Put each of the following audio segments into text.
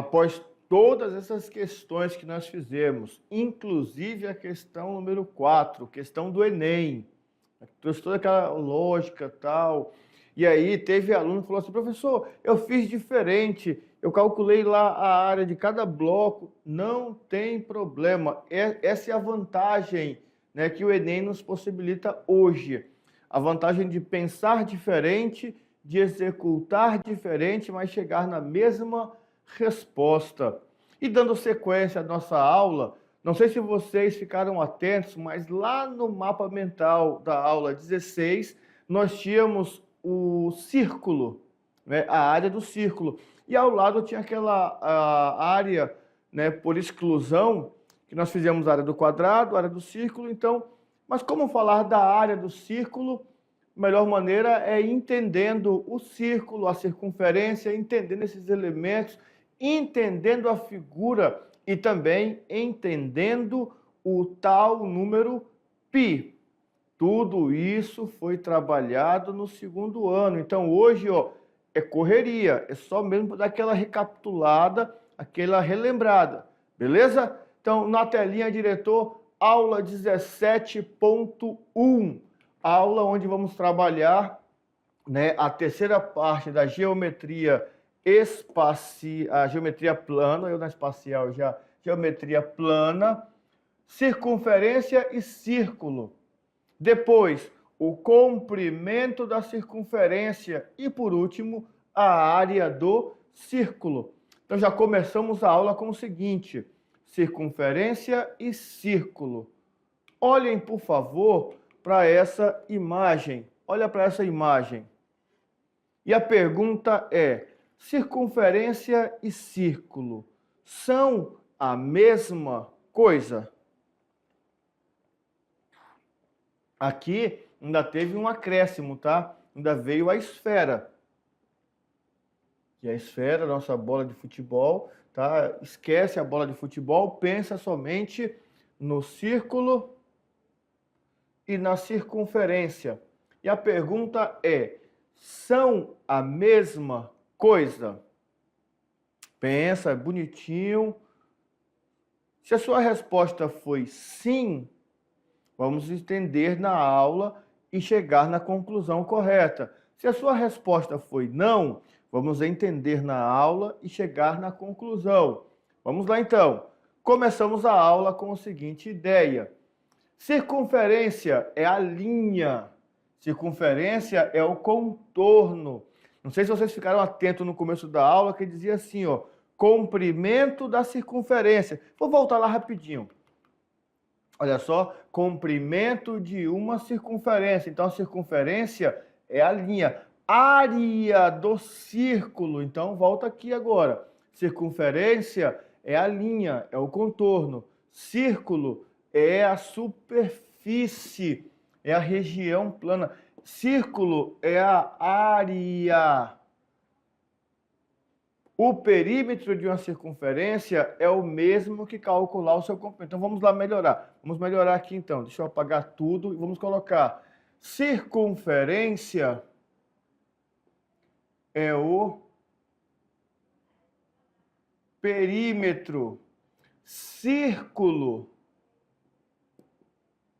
após todas essas questões que nós fizemos, inclusive a questão número 4, questão do Enem, trouxe toda aquela lógica e tal, e aí teve aluno que falou assim, professor, eu fiz diferente, eu calculei lá a área de cada bloco, não tem problema, essa é a vantagem, né, que o Enem nos possibilita hoje, a vantagem de pensar diferente, de executar diferente, mas chegar na mesma resposta. E dando sequência à nossa aula, não sei se vocês ficaram atentos, mas lá no mapa mental da aula 16, nós tínhamos o círculo, né, a área do círculo. E ao lado tinha aquela área, né, por exclusão, que nós fizemos a área do quadrado, a área do círculo. Então, mas como falar da área do círculo? A melhor maneira é entendendo o círculo, a circunferência, entendendo esses elementos, entendendo a figura e também entendendo o tal número π. Tudo isso foi trabalhado no segundo ano. Então, hoje, ó, é correria. É só mesmo para dar aquela recapitulada, aquela relembrada. Beleza? Então, na telinha, diretor, aula 17.1. Aula onde vamos trabalhar, né, a terceira parte da geometria a geometria plana, eu na espacial já, geometria plana, circunferência e círculo. Depois, o comprimento da circunferência e, por último, a área do círculo. Então, já começamos a aula com o seguinte, circunferência e círculo. Olhem, por favor, para essa imagem. Olha para essa imagem. E a pergunta é, circunferência e círculo são a mesma coisa? Aqui ainda teve um acréscimo, tá? Ainda veio a esfera. E a esfera, nossa bola de futebol, tá? Esquece a bola de futebol, pensa somente no círculo e na circunferência. E a pergunta é, são a mesma coisa? Pensa, bonitinho. Se a sua resposta foi sim, vamos entender na aula e chegar na conclusão correta. Se a sua resposta foi não, vamos entender na aula e chegar na conclusão. Vamos lá então. Começamos a aula com a seguinte ideia. Circunferência é a linha. Circunferência é o contorno. Não sei se vocês ficaram atentos no começo da aula, que dizia assim, ó, comprimento da circunferência. Vou voltar lá rapidinho. Olha só, comprimento de uma circunferência. Então, a circunferência é a linha. Área do círculo. Então, volta aqui agora. Circunferência é a linha, é o contorno. Círculo é a superfície, é a região plana. Círculo é a área. O perímetro de uma circunferência é o mesmo que calcular o seu comprimento. Então, vamos lá melhorar. Vamos melhorar aqui, então. Deixa eu apagar tudo e vamos colocar. Circunferência é o perímetro. Círculo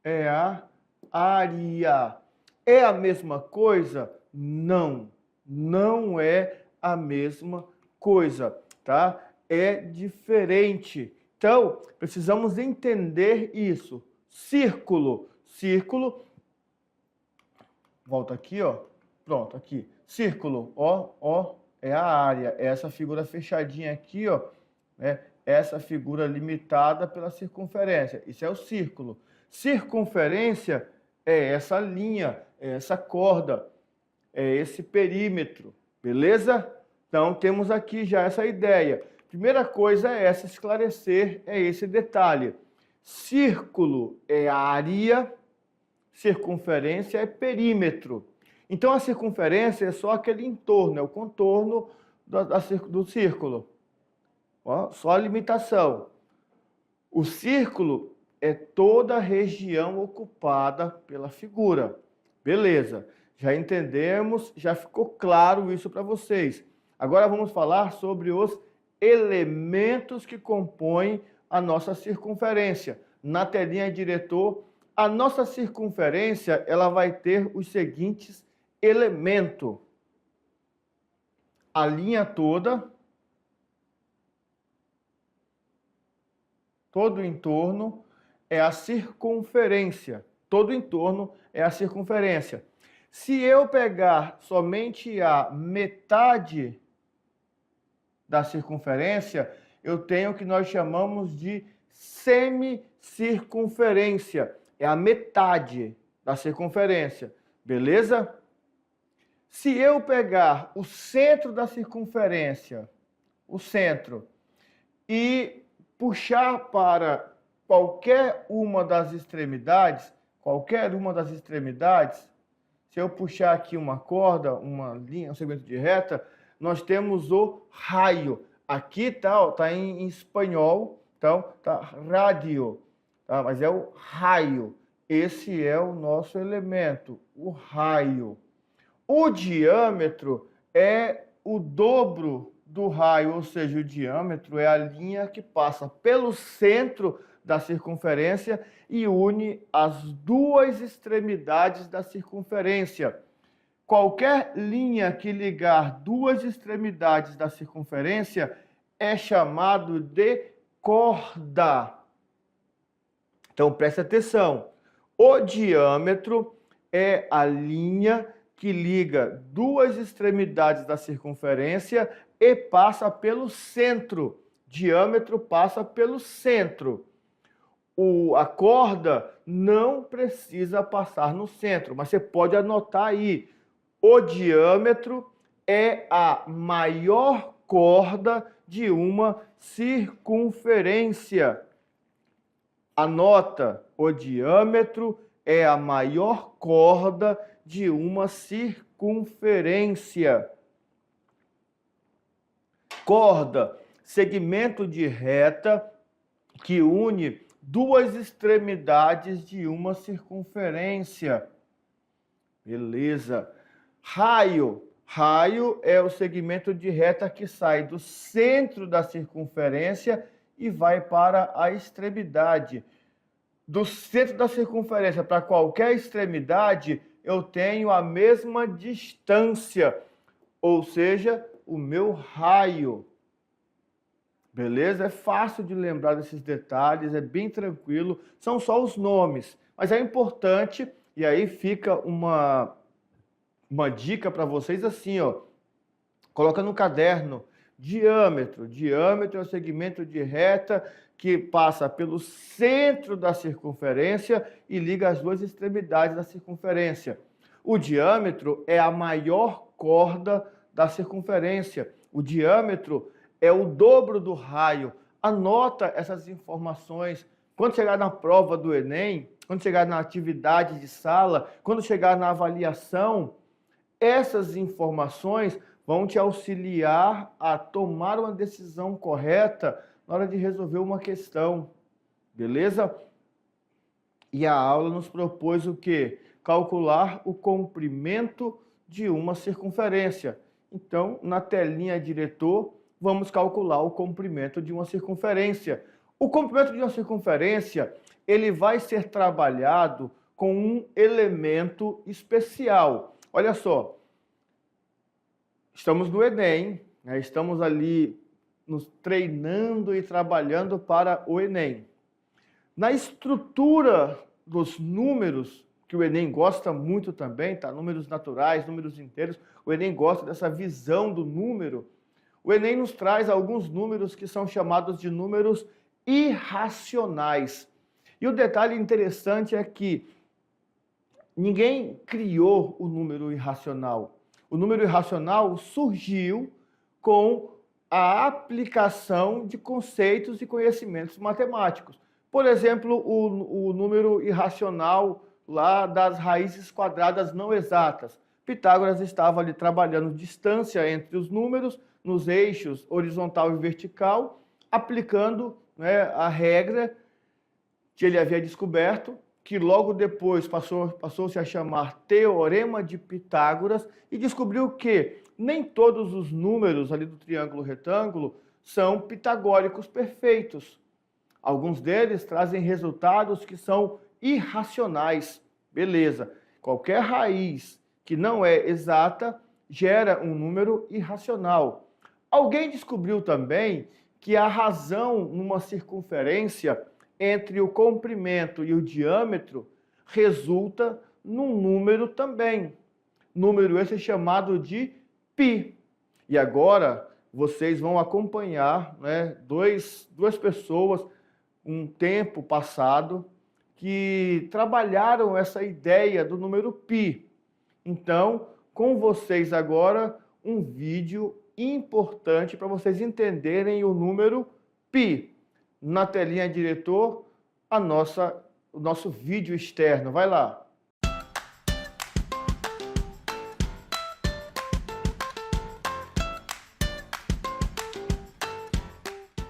é a área. É a mesma coisa? Não. Não é a mesma coisa, tá? É diferente. Então, precisamos entender isso. Círculo. Círculo. Volta aqui, ó. Pronto, aqui. Círculo, ó, é a área. É essa figura fechadinha aqui, ó, né? Essa figura limitada pela circunferência. Isso é o círculo. Circunferência é essa linha, é essa corda, é esse perímetro, beleza? Então, temos aqui já essa ideia. Primeira coisa é essa, esclarecer, é esse detalhe. Círculo é área, circunferência é perímetro. Então, a circunferência é só aquele entorno, é o contorno do círculo. Ó, só a limitação. O círculo é toda a região ocupada pela figura. Beleza, já entendemos, já ficou claro isso para vocês. Agora vamos falar sobre os elementos que compõem a nossa circunferência. Na telinha diretor, a nossa circunferência ela vai ter os seguintes elementos. A linha toda, todo o entorno é a circunferência. Todo o entorno é a circunferência. Se eu pegar somente a metade da circunferência, eu tenho o que nós chamamos de semicircunferência. É a metade da circunferência, beleza? Se eu pegar o centro da circunferência, o centro, e puxar para qualquer uma das extremidades, se eu puxar aqui uma corda, uma linha, um segmento de reta, nós temos o raio. Aqui tá em espanhol, então tá rádio, tá? Mas é o raio. Esse é o nosso elemento, o raio. O diâmetro é o dobro do raio, ou seja, o diâmetro é a linha que passa pelo centro da circunferência e une as duas extremidades da circunferência. Qualquer linha que ligar duas extremidades da circunferência é chamado de corda. Então, preste atenção. O diâmetro é a linha que liga duas extremidades da circunferência e passa pelo centro. Diâmetro passa pelo centro. A corda não precisa passar no centro, mas você pode anotar aí. O diâmetro é a maior corda de uma circunferência. Anota, o diâmetro é a maior corda de uma circunferência. Corda, segmento de reta que une duas extremidades de uma circunferência. Beleza. Raio. Raio é o segmento de reta que sai do centro da circunferência e vai para a extremidade. Do centro da circunferência para qualquer extremidade, eu tenho a mesma distância, ou seja, o meu raio. Beleza? É fácil de lembrar desses detalhes, é bem tranquilo, são só os nomes, mas é importante, e aí fica uma dica para vocês assim, ó, coloca no caderno, diâmetro. Diâmetro é o segmento de reta que passa pelo centro da circunferência e liga as duas extremidades da circunferência. O diâmetro é a maior corda da circunferência. O diâmetro é o dobro do raio. Anota essas informações. Quando chegar na prova do Enem, quando chegar na atividade de sala, quando chegar na avaliação, essas informações vão te auxiliar a tomar uma decisão correta na hora de resolver uma questão. Beleza? E a aula nos propôs o quê? Calcular o comprimento de uma circunferência. Então, na telinha diretor, vamos calcular o comprimento de uma circunferência. O comprimento de uma circunferência, ele vai ser trabalhado com um elemento especial. Olha só, estamos no Enem, né? Estamos ali nos treinando e trabalhando para o Enem. Na estrutura dos números, que o Enem gosta muito também, tá? Números naturais, números inteiros, o Enem gosta dessa visão do número. O Enem nos traz alguns números que são chamados de números irracionais. E o detalhe interessante é que ninguém criou o número irracional. O número irracional surgiu com a aplicação de conceitos e conhecimentos matemáticos. Por exemplo, o número irracional lá das raízes quadradas não exatas. Pitágoras estava ali trabalhando distância entre os números nos eixos horizontal e vertical, aplicando, né, a regra que ele havia descoberto, que logo depois passou-se a chamar Teorema de Pitágoras, e descobriu que nem todos os números ali do triângulo retângulo são pitagóricos perfeitos. Alguns deles trazem resultados que são irracionais. Beleza. Qualquer raiz que não é exata gera um número irracional. Alguém descobriu também que a razão numa circunferência entre o comprimento e o diâmetro resulta num número também. Número esse chamado de π. E agora vocês vão acompanhar, né, duas pessoas, um tempo passado, que trabalharam essa ideia do número π. Então, com vocês agora, um vídeo importante para vocês entenderem o número π. Na telinha, diretor, o nosso vídeo externo. Vai lá.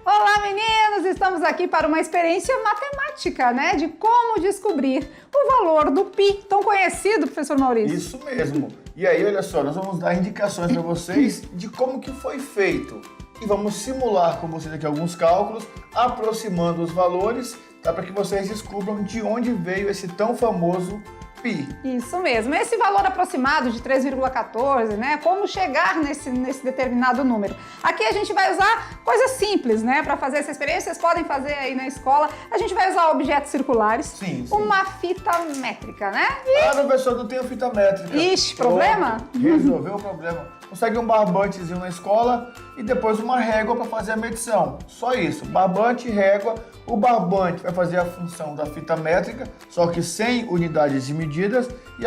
Olá, meninos! Estamos aqui para uma experiência matemática, né? De como descobrir o valor do π, tão conhecido, professor Maurício. Isso mesmo. E aí, olha só, nós vamos dar indicações para vocês de como que foi feito. E vamos simular com vocês aqui alguns cálculos, aproximando os valores, tá? Para que vocês descubram de onde veio esse tão famoso π. Isso mesmo. Esse valor aproximado de 3,14, né? Como chegar nesse determinado número. Aqui a gente vai usar coisas simples, né? Para fazer essa experiência, vocês podem fazer aí na escola. A gente vai usar objetos circulares. Sim. Uma fita métrica, né? Ah, professor, não tenho fita métrica. Ixi, problema? Resolveu o problema. Consegue um barbantezinho na escola e depois uma régua para fazer a medição. Só isso, barbante e régua. O barbante vai fazer a função da fita métrica, só que sem unidades de medidas, e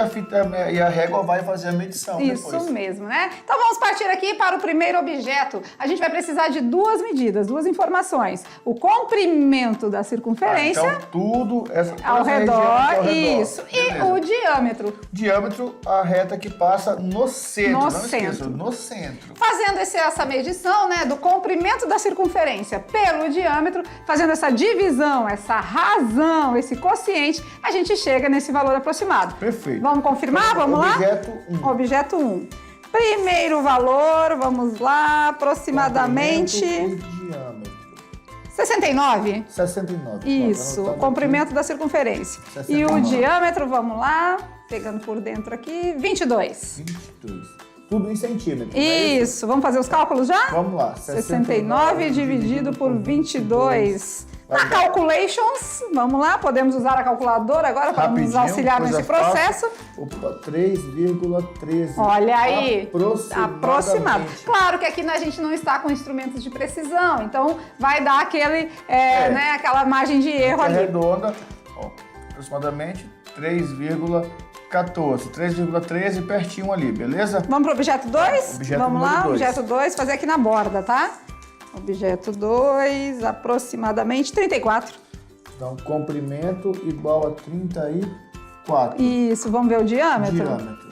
a régua vai fazer a medição Isso depois. mesmo, né? Então vamos partir aqui para o primeiro objeto. A gente vai precisar de duas medidas, duas informações. O comprimento da circunferência. Então tudo ao redor, isso. Beleza. E o diâmetro. Diâmetro, a reta que passa no centro. No Não centro. esqueça, no centro. Fazendo essa medição, né, do comprimento da circunferência pelo diâmetro, fazendo essa divisão, essa razão, esse quociente, a gente chega nesse valor aproximado. Perfeito. Vamos confirmar? Vamos lá? Objeto 1. Objeto 1. Primeiro valor, vamos lá, aproximadamente... Comprimento por diâmetro. 69? 69. Isso, o comprimento da circunferência. 69. E o diâmetro, vamos lá, pegando por dentro aqui, 22. 22. Tudo em centímetros. Não é isso? Isso, vamos fazer os cálculos já? Vamos lá. 69 dividido por 22. Na Calculations, vamos lá, podemos usar a calculadora agora para nos auxiliar nesse processo. Opa, 3,13. Olha aí, aproximado. Claro que aqui a gente não está com instrumentos de precisão, então vai dar aquele, né, aquela margem de erro ali. Redonda, ó, aproximadamente 3,13 pertinho ali, beleza? Vamos para o objeto 2? Objeto Vamos lá, número 2. objeto 2, fazer aqui na borda, tá? Objeto 2, aproximadamente 34. Então, comprimento igual a 34. Isso, vamos ver o diâmetro? Diâmetro.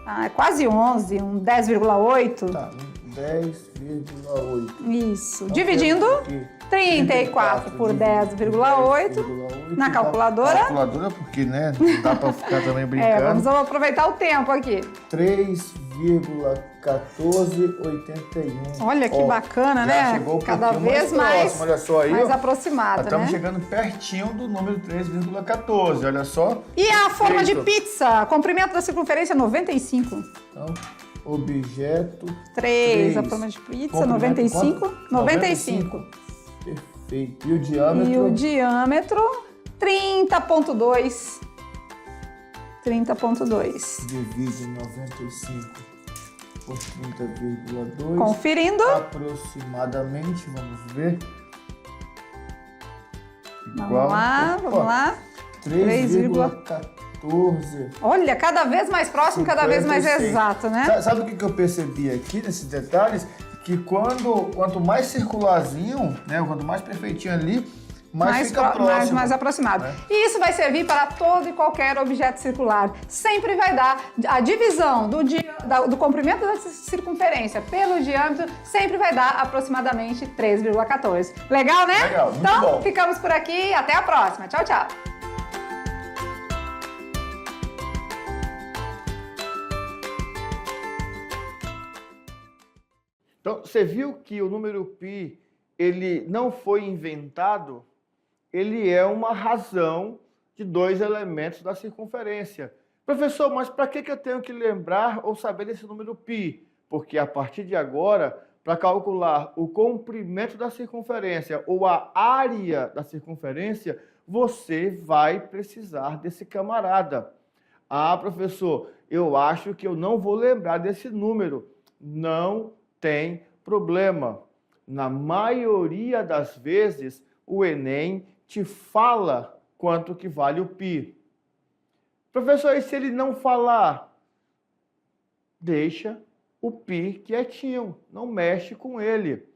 Ah, é quase 11, um 10,8. Tá, 10,8. Isso, Então, dividindo aqui, 34 por 10,8 na calculadora. Calculadora, porque, né, não dá pra ficar também brincando. Vamos aproveitar o tempo aqui. 3,1481. Olha que bacana, né? Chegou um Cada pouquinho vez mais, próximo, olha só aí, mais ó. aproximado, Estamos né? chegando pertinho do número 3,14, olha só. E a forma de Perfeito. pizza, comprimento da circunferência 95. Então, objeto 3, a forma de pizza, Comprimento 95. quanto? 95. Perfeito. E o diâmetro? E o diâmetro, 30,2. 30,2. Divide 95 por 30,2. Conferindo. Aproximadamente, vamos ver. Vamos lá, vamos lá. 3,14. Olha, cada vez mais próximo, cada vez mais 56. exato, né? Sabe o que eu percebi aqui nesses detalhes? Que quanto mais circularzinho, né, quanto mais perfeitinho ali, mais fica próximo. Mais aproximado. Né? E isso vai servir para todo e qualquer objeto circular. Sempre vai dar a divisão do comprimento da circunferência pelo diâmetro, sempre vai dar aproximadamente 3,14. Legal, né? Legal, muito então, bom. ficamos por aqui. Até a próxima. Tchau, tchau. Então, você viu que o número π, ele não foi inventado, ele é uma razão de dois elementos da circunferência. Professor, mas para que eu tenho que lembrar ou saber desse número π? Porque a partir de agora, para calcular o comprimento da circunferência ou a área da circunferência, você vai precisar desse camarada. Ah, professor, eu acho que eu não vou lembrar desse número. Não tem problema. Na maioria das vezes, o Enem te fala quanto que vale o π. Professor, e se ele não falar? Deixa o π quietinho, não mexe com ele,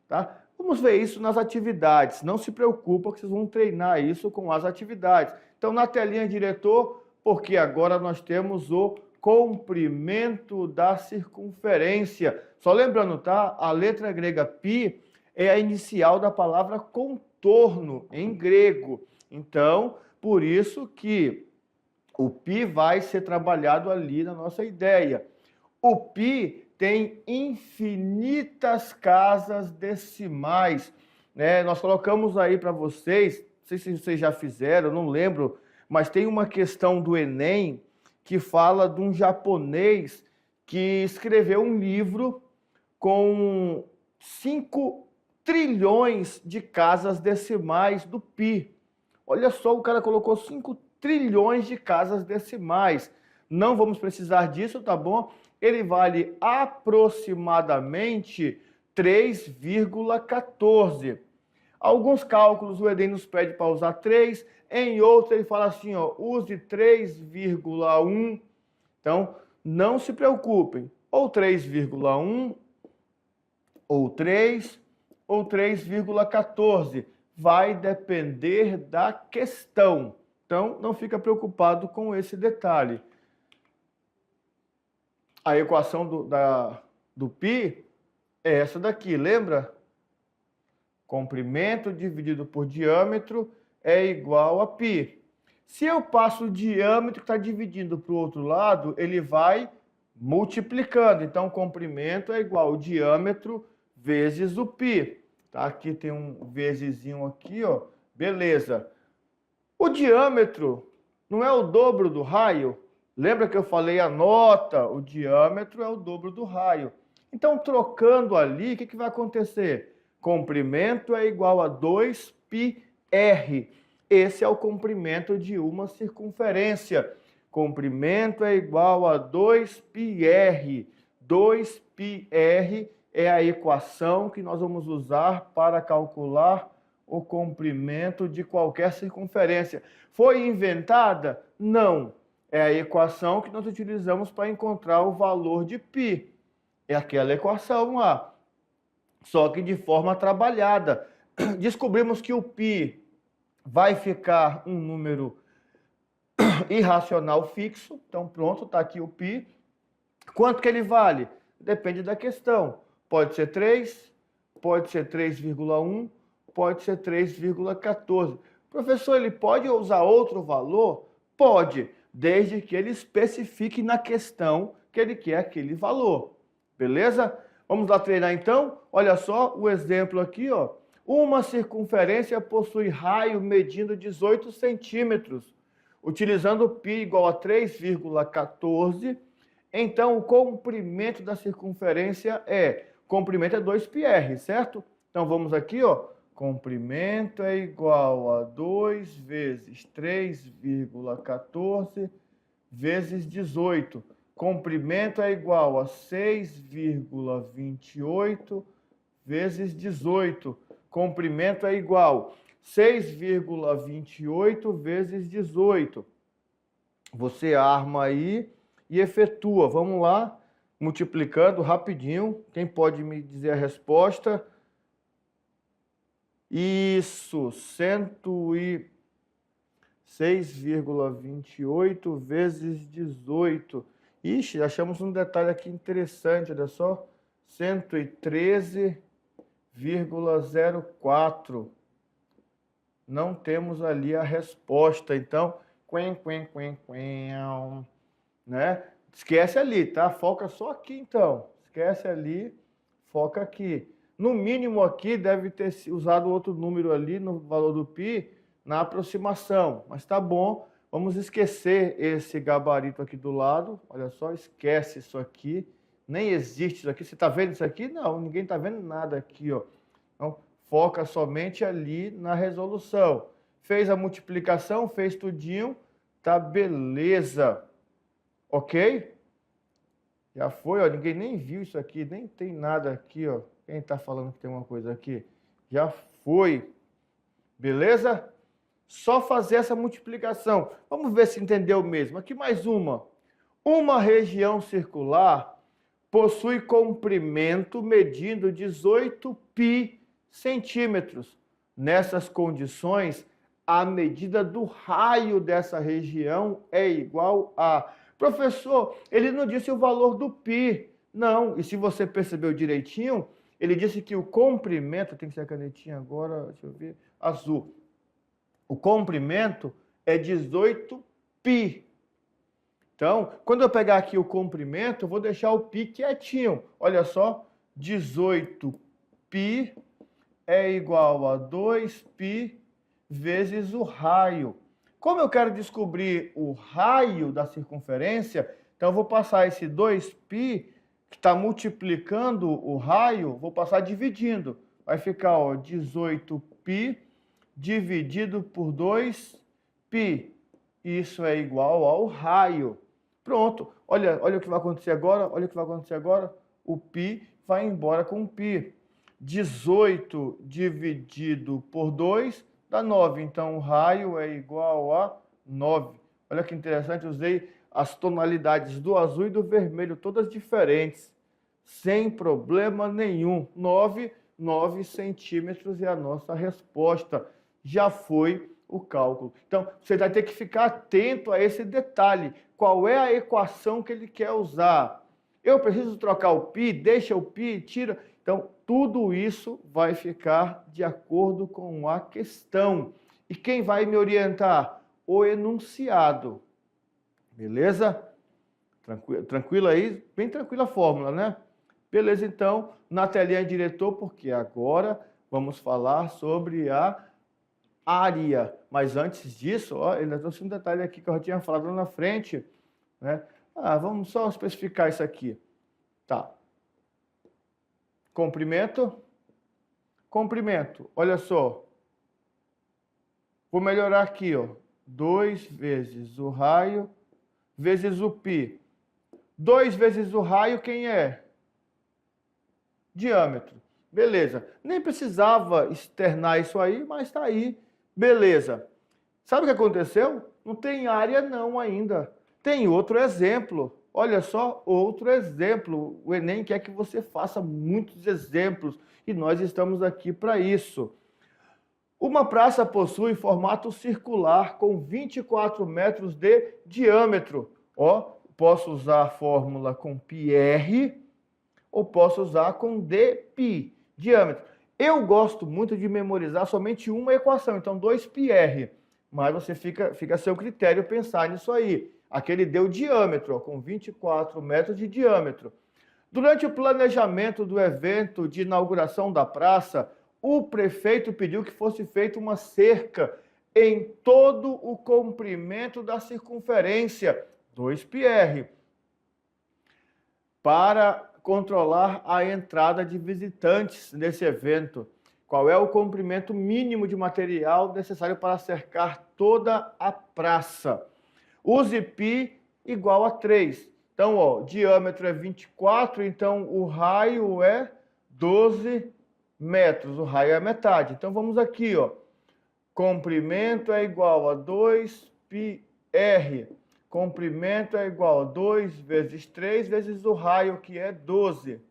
tá? Vamos ver isso nas atividades. Não se preocupa que vocês vão treinar isso com as atividades. Então, na telinha, diretor, porque agora nós temos o comprimento da circunferência. Só lembrando, tá? A letra grega π é a inicial da palavra contorno em grego. Então, por isso que o π vai ser trabalhado ali na nossa ideia. O π tem infinitas casas decimais, né? Nós colocamos aí para vocês, não sei se vocês já fizeram, não lembro, mas tem uma questão do Enem que fala de um japonês que escreveu um livro com 5 trilhões de casas decimais do π. Olha só, o cara colocou 5 trilhões de casas decimais. Não vamos precisar disso, tá bom? Ele vale aproximadamente 3,14. Alguns cálculos o Enem nos pede para usar 3, em outros ele fala assim, ó, use 3,1. Então, não se preocupem, ou 3,1, ou 3, ou 3,14. Vai depender da questão. Então, não fica preocupado com esse detalhe. A equação do π é essa daqui, lembra? Comprimento dividido por diâmetro é igual a π. Se eu passo o diâmetro que está dividindo para o outro lado, ele vai multiplicando. Então, comprimento é igual ao diâmetro vezes o π. Tá? Aqui tem um vezesinho aqui, ó. Beleza. O diâmetro não é o dobro do raio? Lembra que eu falei, anota, o diâmetro é o dobro do raio. Então, trocando ali, o que vai acontecer? Comprimento é igual a 2πr. Esse é o comprimento de uma circunferência. Comprimento é igual a 2πr. 2πr é a equação que nós vamos usar para calcular o comprimento de qualquer circunferência. Foi inventada? Não. É a equação que nós utilizamos para encontrar o valor de π. É aquela equação lá, só que de forma trabalhada. Descobrimos que o π vai ficar um número irracional fixo. Então pronto, está aqui o π. Quanto que ele vale? Depende da questão. Pode ser 3, pode ser 3,1, pode ser 3,14. Professor, ele pode usar outro valor? Pode, desde que ele especifique na questão que ele quer aquele valor. Beleza? Vamos lá treinar então? Olha só o exemplo aqui, ó. Uma circunferência possui raio medindo 18 centímetros. Utilizando π igual a 3,14, então o comprimento da circunferência comprimento é 2πr, certo? Então vamos aqui, ó. Comprimento é igual a 2 vezes 3,14 vezes 18. Comprimento é igual a 6,28 vezes 18. Comprimento é igual a 6,28 vezes 18. Você arma aí e efetua. Vamos lá, multiplicando rapidinho. Quem pode me dizer a resposta? Isso, 106,28 vezes 18. Ixi, achamos um detalhe aqui interessante, olha só. 113,04. Não temos ali a resposta, então, né? Esquece ali, tá? Foca só aqui, então. Esquece ali, foca aqui. No mínimo aqui deve ter usado outro número ali no valor do π na aproximação, mas tá bom. Vamos esquecer esse gabarito aqui do lado. Olha só, esquece isso aqui. Nem existe isso aqui. Você está vendo isso aqui? Não, ninguém está vendo nada aqui, ó. Então, foca somente ali na resolução. Fez a multiplicação, fez tudinho, tá beleza. Ok? Já foi, ó. Ninguém nem viu isso aqui, nem tem nada aqui, ó. Quem está falando que tem uma coisa aqui? Já foi. Beleza? Só fazer essa multiplicação. Vamos ver se entendeu mesmo. Aqui mais uma. Uma região circular possui comprimento medindo 18 π centímetros. Nessas condições, a medida do raio dessa região é igual a... Professor, ele não disse o valor do π. Não, e se você percebeu direitinho, ele disse que o comprimento... Tem que ser a canetinha agora, deixa eu ver, azul. O comprimento é 18 π. Então, quando eu pegar aqui o comprimento, eu vou deixar o π quietinho. Olha só, 18 π é igual a 2π vezes o raio. Como eu quero descobrir o raio da circunferência, então eu vou passar esse 2π, que está multiplicando o raio, vou passar dividindo. Vai ficar, ó, 18π dividido por 2π. Isso é igual ao raio. Pronto. Olha o que vai acontecer agora. Olha o que vai acontecer agora. O π vai embora com o π. 18 dividido por 2 dá 9. Então, o raio é igual a 9. Olha que interessante. Usei as tonalidades do azul e do vermelho, todas diferentes. Sem problema nenhum. 9 centímetros é a nossa resposta. Já foi o cálculo. Então, você vai ter que ficar atento a esse detalhe. Qual é a equação que ele quer usar? Eu preciso trocar o π, deixa o π, tira. Então, tudo isso vai ficar de acordo com a questão. E quem vai me orientar? O enunciado. Beleza? Tranquilo aí? Bem tranquila a fórmula, né? Beleza, então, na telinha diretor, porque agora vamos falar sobre a área. Mas antes disso, ó, ainda trouxe um detalhe aqui que eu já tinha falado lá na frente, né? Vamos só especificar isso aqui. Tá. Comprimento. Comprimento. Olha só. Vou melhorar aqui, ó. 2 vezes o raio vezes o π. 2 vezes o raio, quem é? Diâmetro. Beleza. Nem precisava externar isso aí, mas está aí. Beleza. Sabe o que aconteceu? Não tem área não ainda. Tem outro exemplo. Olha só, outro exemplo. O Enem quer que você faça muitos exemplos e nós estamos aqui para isso. Uma praça possui formato circular com 24 metros de diâmetro. Ó, posso usar a fórmula com πr ou posso usar com dπ, diâmetro. Eu gosto muito de memorizar somente uma equação, então 2πr. Mas você fica a seu critério pensar nisso aí. Aqui ele deu diâmetro, ó, com 24 metros de diâmetro. Durante o planejamento do evento de inauguração da praça, o prefeito pediu que fosse feita uma cerca em todo o comprimento da circunferência, 2πr, para controlar a entrada de visitantes nesse evento. Qual é o comprimento mínimo de material necessário para cercar toda a praça? Use π igual a 3. Então, ó, o diâmetro é 24, então o raio é 12 metros. O raio é a metade. Então, vamos aqui, ó. Comprimento é igual a 2πr. Comprimento é igual a 2 vezes 3 vezes o raio, que é 12.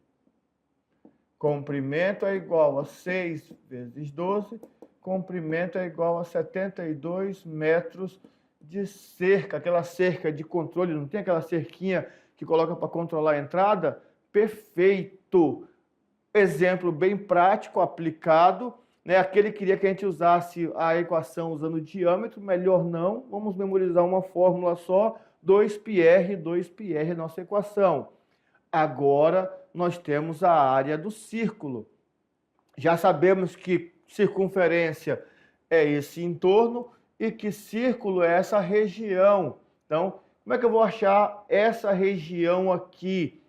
Comprimento é igual a 6 vezes 12. Comprimento é igual a 72 metros de cerca. Aquela cerca de controle, não tem aquela cerquinha que coloca para controlar a entrada? Perfeito. Exemplo bem prático, aplicado. Né? Aquele queria que a gente usasse a equação usando diâmetro, melhor não. Vamos memorizar uma fórmula só, 2πr, 2πr, nossa equação. Agora, nós temos a área do círculo. Já sabemos que circunferência é esse entorno e que círculo é essa região. Então, como é que eu vou achar essa região aqui?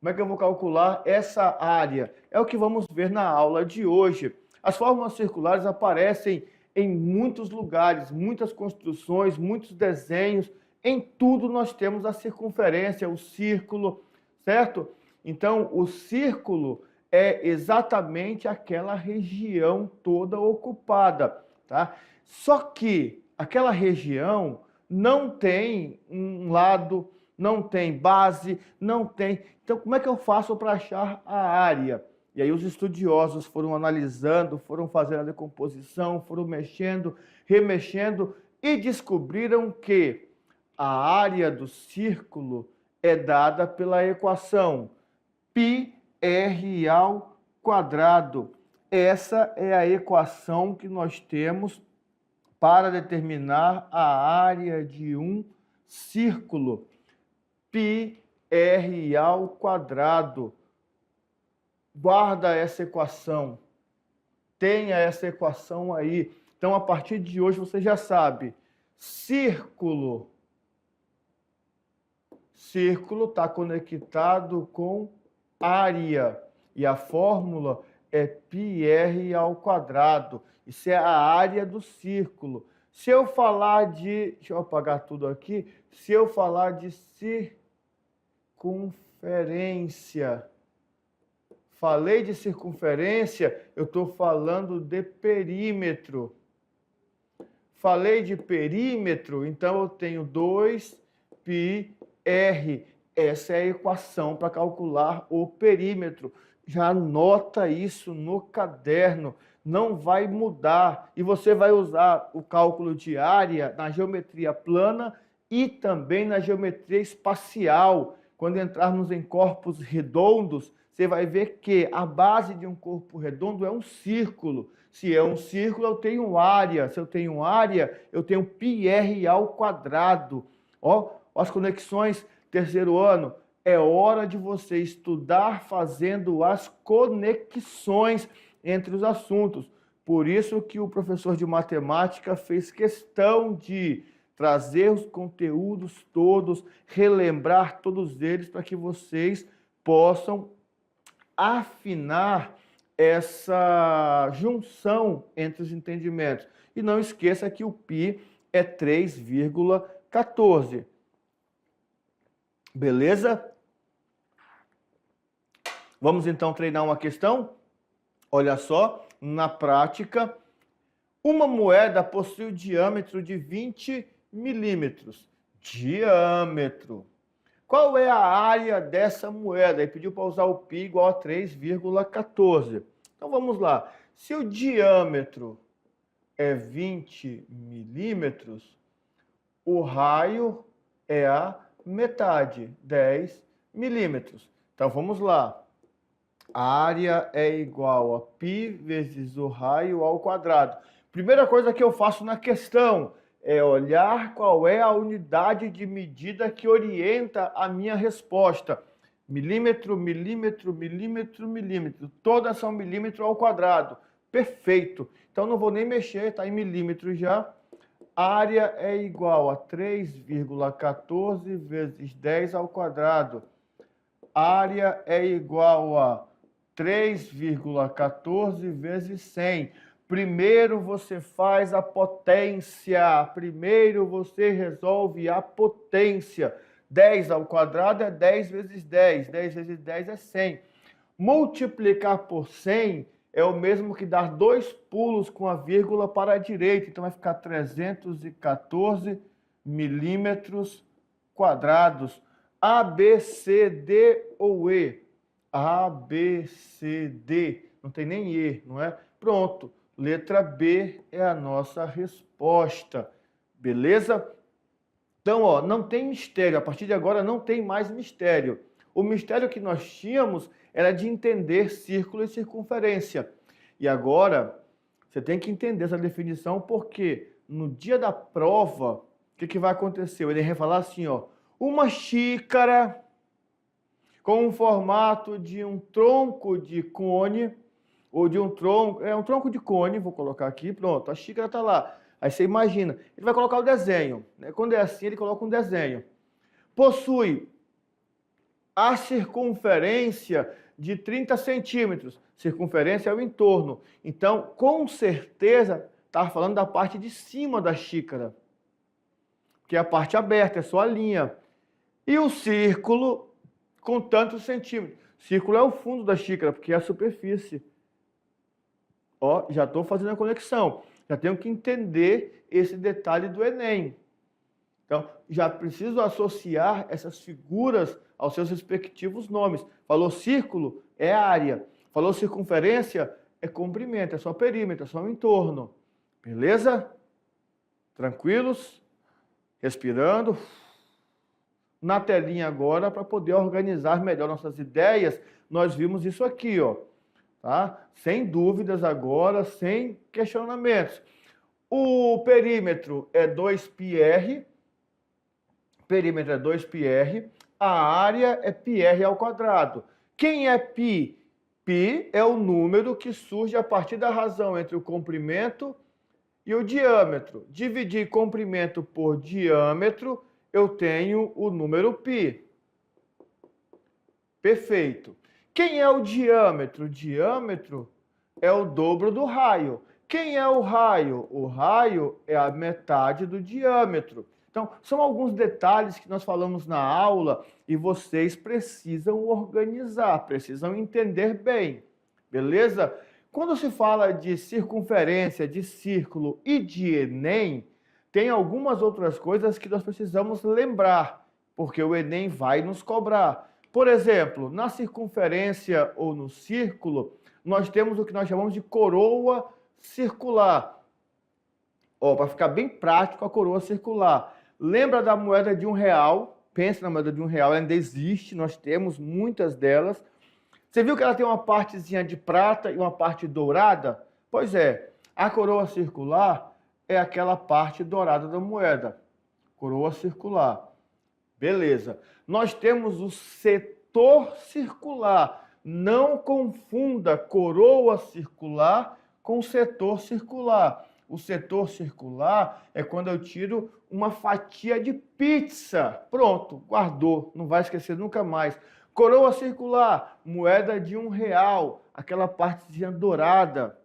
Como é que eu vou calcular essa área? É o que vamos ver na aula de hoje. As fórmulas circulares aparecem em muitos lugares, muitas construções, muitos desenhos. Em tudo nós temos a circunferência, o círculo, certo? Então, o círculo é exatamente aquela região toda ocupada, tá? Só que aquela região não tem um lado, não tem base, não tem... Então, como é que eu faço para achar a área? E aí os estudiosos foram analisando, foram fazendo a decomposição, foram mexendo, remexendo e descobriram que a área do círculo é dada pela equação πr ao quadrado. Essa é a equação que nós temos para determinar a área de um círculo. πr ao quadrado. Guarda essa equação. Tenha essa equação aí. Então, a partir de hoje, você já sabe. Círculo. Círculo está conectado com área. E a fórmula é πr ao quadrado. Isso é a área do círculo. Se eu falar de... Deixa eu apagar tudo aqui. Se eu falar de circunferência... Falei de circunferência, eu estou falando de perímetro. Falei de perímetro, então eu tenho 2πr. Essa é a equação para calcular o perímetro. Já anota isso no caderno, não vai mudar. E você vai usar o cálculo de área na geometria plana e também na geometria espacial. Quando entrarmos em corpos redondos, você vai ver que a base de um corpo redondo é um círculo. Se é um círculo, eu tenho área. Se eu tenho área, eu tenho πr ao quadrado. Ó, as conexões, terceiro ano, é hora de você estudar fazendo as conexões entre os assuntos. Por isso que o professor de matemática fez questão de trazer os conteúdos todos, relembrar todos eles para que vocês possam afinar essa junção entre os entendimentos. E não esqueça que o π é 3,14. Beleza? Vamos então treinar uma questão? Olha só, na prática, uma moeda possui o diâmetro de 20 milímetros. Diâmetro. Qual é a área dessa moeda? Ele pediu para usar o π igual a 3,14. Então vamos lá. Se o diâmetro é 20 milímetros, o raio é a metade, 10 milímetros. Então vamos lá. A área é igual a π vezes o raio ao quadrado. Primeira coisa que eu faço na questão é olhar qual é a unidade de medida que orienta a minha resposta. Milímetro, milímetro, milímetro, milímetro. Todas são milímetro ao quadrado. Perfeito. Então não vou nem mexer, está em milímetro já. A área é igual a 3,14 vezes 10 ao quadrado. A área é igual a 3,14 vezes 100. Primeiro você faz a potência. Primeiro você resolve a potência. 10 ao quadrado é 10 vezes 10. 10 vezes 10 é 100. Multiplicar por 100 é o mesmo que dar 2 pulos com a vírgula para a direita. Então vai ficar 314 milímetros quadrados. A, B, C, D ou E? A, B, C, D. Não tem nem E, não é? Pronto. Letra B é a nossa resposta. Beleza? Então, ó, não tem mistério. A partir de agora não tem mais mistério. O mistério que nós tínhamos era de entender círculo e circunferência. E agora, você tem que entender essa definição, porque no dia da prova, o que vai acontecer? Ele vai falar assim, ó, uma xícara com um formato de um tronco de cone, ou de um tronco de cone, vou colocar aqui, pronto, a xícara está lá. Aí você imagina, ele vai colocar o desenho, né? Quando é assim, ele coloca um desenho. Possui a circunferência de 30 centímetros. Circunferência é o entorno. Então, com certeza, está falando da parte de cima da xícara, que é a parte aberta, é só a linha. E o círculo com tantos centímetros. Círculo é o fundo da xícara, porque é a superfície. Ó, já estou fazendo a conexão. Já tenho que entender esse detalhe do Enem. Então, já preciso associar essas figuras aos seus respectivos nomes. Falou círculo, é área. Falou circunferência, é comprimento, é só perímetro, é só um entorno. Beleza? Tranquilos? Respirando. Na telinha agora, para poder organizar melhor nossas ideias, nós vimos isso aqui, ó. Tá? Sem dúvidas agora, sem questionamentos. O perímetro é 2πr. Perímetro é 2πr. A área é πr ao quadrado. Quem é π? Π é o número que surge a partir da razão entre o comprimento e o diâmetro. Dividir comprimento por diâmetro, eu tenho o número π. Perfeito. Quem é o diâmetro? O diâmetro é o dobro do raio. Quem é o raio? O raio é a metade do diâmetro. Então, são alguns detalhes que nós falamos na aula e vocês precisam organizar, precisam entender bem, beleza? Quando se fala de circunferência, de círculo e de Enem, tem algumas outras coisas que nós precisamos lembrar, porque o Enem vai nos cobrar. Por exemplo, na circunferência ou no círculo, nós temos o que nós chamamos de coroa circular. Ó, para ficar bem prático, a coroa circular. Lembra da moeda de R$1? Pensa na moeda de R$1, ela ainda existe, nós temos muitas delas. Você viu que ela tem uma partezinha de prata e uma parte dourada? Pois é, a coroa circular é aquela parte dourada da moeda. Coroa circular. Beleza. Nós temos o setor circular. Não confunda coroa circular com setor circular. O setor circular é quando eu tiro uma fatia de pizza. Pronto, guardou, não vai esquecer nunca mais. Coroa circular, moeda de R$1, aquela partezinha dourada.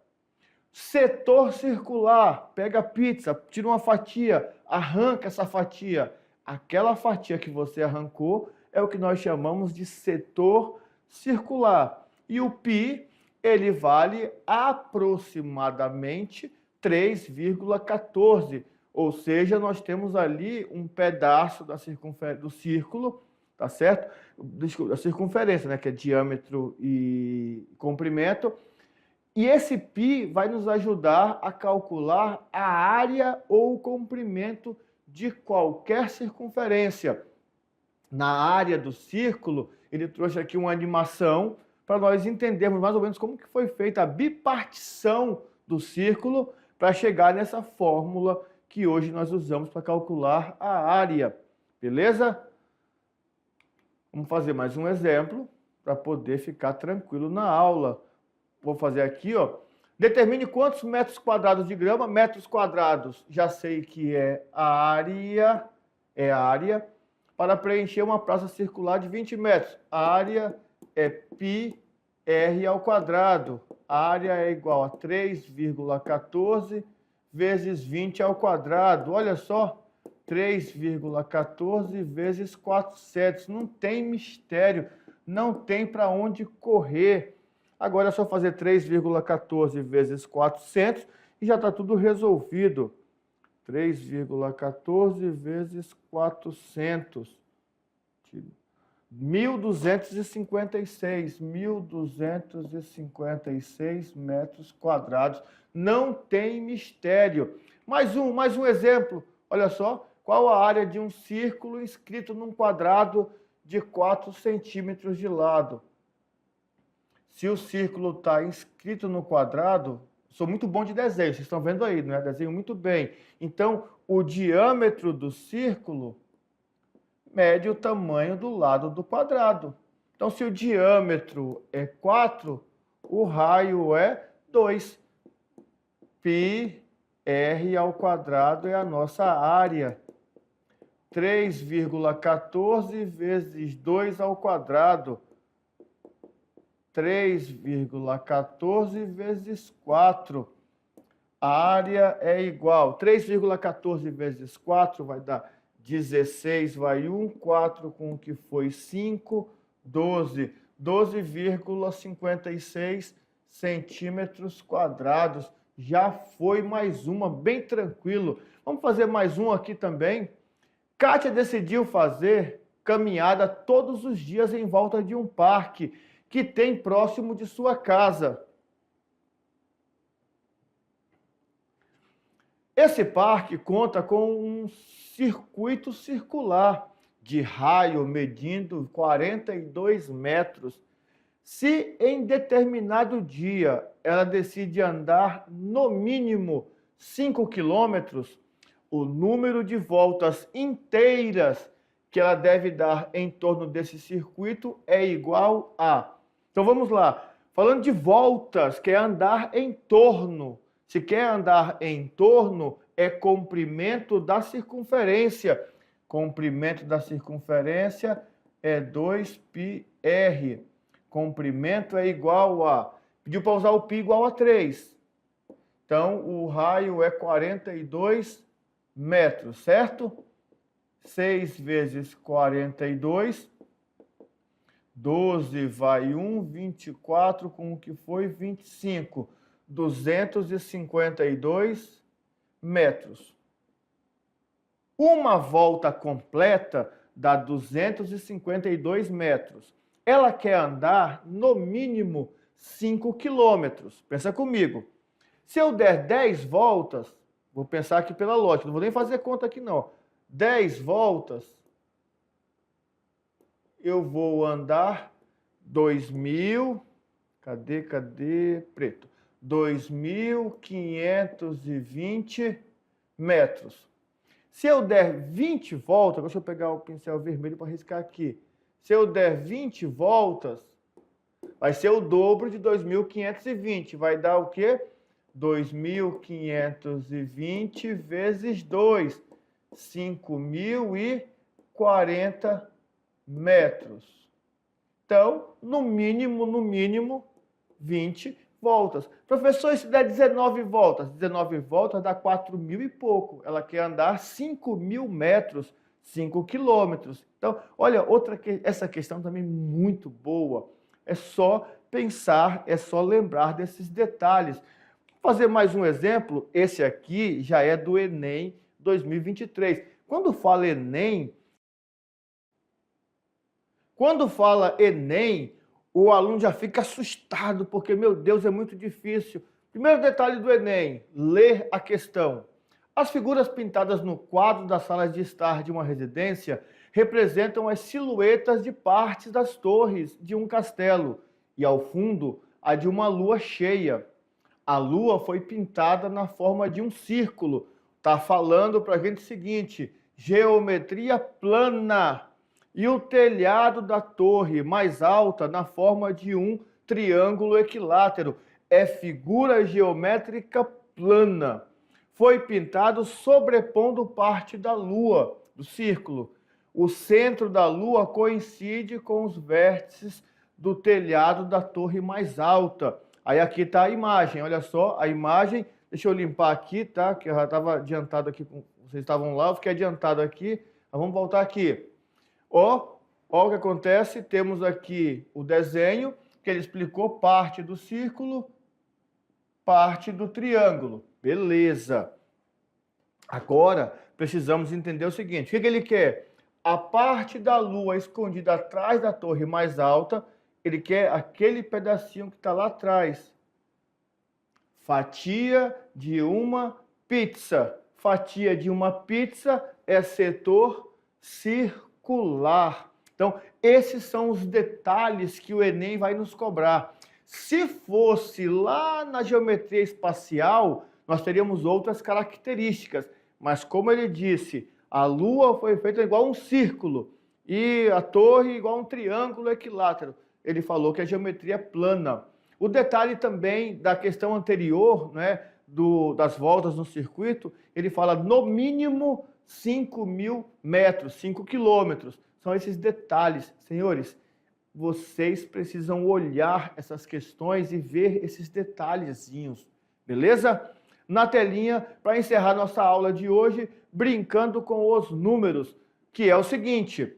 Setor circular, pega a pizza, tira uma fatia, arranca essa fatia. Aquela fatia que você arrancou é o que nós chamamos de setor circular. E o π, ele vale aproximadamente 3,14. Ou seja, nós temos ali um pedaço do círculo, tá certo? Da circunferência, né? Que é diâmetro e comprimento. E esse π vai nos ajudar a calcular a área ou o comprimento de qualquer circunferência. Na área do círculo, ele trouxe aqui uma animação para nós entendermos mais ou menos como que foi feita a bipartição do círculo para chegar nessa fórmula que hoje nós usamos para calcular a área. Beleza? Vamos fazer mais um exemplo para poder ficar tranquilo na aula. Vou fazer aqui, ó. Determine quantos metros quadrados de grama. Metros quadrados, já sei que é a área. Para preencher uma praça circular de 20 metros. A área é πr ao quadrado. A área é igual a 3,14 vezes 20 ao quadrado. Olha só, 3,14 vezes 400. Não tem mistério, não tem para onde correr. Agora é só fazer 3,14 vezes 400 e já está tudo resolvido. 3,14 vezes 400. 1.256 metros quadrados. Não tem mistério. Mais um exemplo. Olha só, qual a área de um círculo inscrito num quadrado de 4 centímetros de lado? Se o círculo está inscrito no quadrado, sou muito bom de desenho, vocês estão vendo aí, né? Desenho muito bem. Então, o diâmetro do círculo mede o tamanho do lado do quadrado. Então, se o diâmetro é 4, o raio é 2. Πr ao quadrado é a nossa área. 3,14 vezes 2 ao quadrado. 3,14 vezes 4. A área é igual. 3,14 vezes 4 vai dar 16, vai 1, 4 com o que foi 5, 12. 12,56 centímetros quadrados. Já foi mais uma, bem tranquilo. Vamos fazer mais um aqui também. Kátia decidiu fazer caminhada todos os dias em volta de um parque que tem próximo de sua casa. Esse parque conta com um circuito circular de raio medindo 42 metros. Se em determinado dia ela decide andar no mínimo 5 quilômetros, o número de voltas inteiras que ela deve dar em torno desse circuito é igual a... Então vamos lá, falando de voltas, que é andar em torno. Se quer andar em torno, é comprimento da circunferência. Comprimento da circunferência é 2πr. Comprimento é igual a... Pediu para usar o π igual a 3. Então, o raio é 42 metros, certo? 6 vezes 42. 12 vai 1, 24 com o que foi 25. 252 metros. Uma volta completa dá 252 metros. Ela quer andar no mínimo 5 quilômetros. Pensa comigo. Se eu der 10 voltas, vou pensar aqui pela lógica, não vou nem fazer conta aqui não. 10 voltas, eu vou andar 2.000, cadê preto? 2.520 metros. Se eu der 20 voltas, deixa eu pegar o pincel vermelho para riscar aqui. Se eu der 20 voltas, vai ser o dobro de 2.520. Vai dar o quê? 2.520 vezes 2. 5.040 metros. Então, no mínimo, 20 voltas. Professor, se der 19 voltas? 19 voltas dá 4.000 e pouco. Ela quer andar 5.000 metros, 5 quilômetros. Então, olha, essa questão também muito boa. É só pensar, é só lembrar desses detalhes. Vou fazer mais um exemplo. Esse aqui já é do Enem 2023. Quando fala Enem, o aluno já fica assustado, porque, meu Deus, é muito difícil. Primeiro detalhe do Enem, ler a questão. As figuras pintadas no quadro da sala de estar de uma residência representam as silhuetas de partes das torres de um castelo e, ao fundo, a de uma lua cheia. A lua foi pintada na forma de um círculo. Está falando para a gente o seguinte, geometria plana. E o telhado da torre mais alta na forma de um triângulo equilátero. É figura geométrica plana. Foi pintado sobrepondo parte da lua, do círculo. O centro da lua coincide com os vértices do telhado da torre mais alta. Aí aqui está a imagem, olha só, a imagem. Deixa eu limpar aqui, tá? Que eu já estava adiantado aqui, vocês estavam lá, eu fiquei adiantado aqui. Mas vamos voltar aqui. Ó o que acontece, temos aqui o desenho, que ele explicou parte do círculo, parte do triângulo. Beleza. Agora, precisamos entender o seguinte, o que ele quer? A parte da lua escondida atrás da torre mais alta, ele quer aquele pedacinho que está lá atrás. Fatia de uma pizza. Fatia de uma pizza é setor circular. Então, esses são os detalhes que o Enem vai nos cobrar. Se fosse lá na geometria espacial, nós teríamos outras características. Mas como ele disse, a Lua foi feita igual um círculo. e a torre igual um triângulo equilátero. Ele falou que a geometria é plana. O detalhe também da questão anterior, né, das voltas no circuito, ele fala no mínimo 5.000 metros, 5 quilômetros. São esses detalhes. Senhores, vocês precisam olhar essas questões e ver esses detalhezinhos, beleza? Na telinha, para encerrar nossa aula de hoje, brincando com os números, que é o seguinte.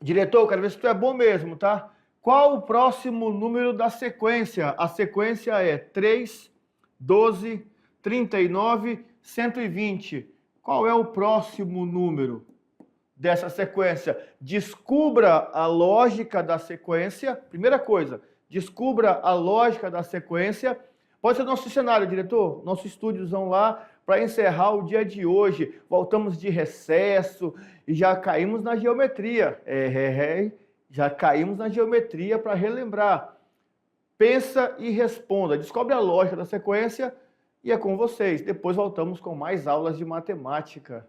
Diretor, eu quero ver se tu é bom mesmo, tá? Qual o próximo número da sequência? A sequência é 3, 12, 39, 120. Qual é o próximo número dessa sequência? Descubra a lógica da sequência. Primeira coisa, descubra a lógica da sequência. Pode ser nosso cenário, diretor, nosso estúdiozão lá, para encerrar o dia de hoje. Voltamos de recesso e já caímos na geometria. Já caímos na geometria para relembrar. Pensa e responda. Descobre a lógica da sequência e é com vocês. Depois voltamos com mais aulas de matemática.